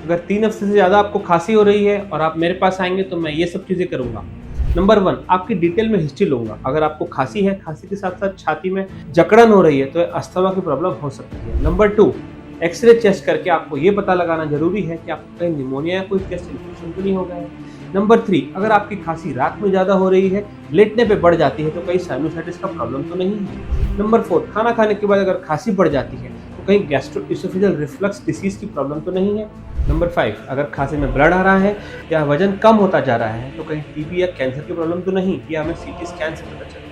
अगर 3 हफ्ते से ज़्यादा आपको खांसी हो रही है और आप मेरे पास आएँगे तो मैं ये सब चीज़ें करूँगा। नंबर 1, आपकी डिटेल में हिस्ट्री लूँगा। अगर आपको खांसी है, खांसी के साथ-साथ छाती में जकड़न हो रही है, तो अस्थमा की प्रॉब्लम हो सकती है। नंबर 2, एक्स-रे चेस्ट करके आपको ये पता लगाना ज़रूरी है कि आपको कहीं निमोनिया या कोई चेस्ट इन्फेक्शन तो नहीं हो गया है। नंबर 3, अगर आपकी खांसी रात में ज़्यादा हो रही है, लेटने पे बढ़ जाती है, तो कहीं साइनोसाइटिस का प्रॉब्लम तो नहीं है। नंबर 4, खाना खाने के बाद अगर खांसी बढ़ जाती है, तो कहीं गैस्ट्रोएसोफेजियल रिफ्लक्स डिसीज़ की प्रॉब्लम तो नहीं है। नंबर 5, अगर खाँसी में ब्लड आ रहा है या वज़न कम होता जा रहा है, तो कहीं टीबी या कैंसर की प्रॉब्लम तो नहीं, ये हमें सीटी स्कैन से पता चले।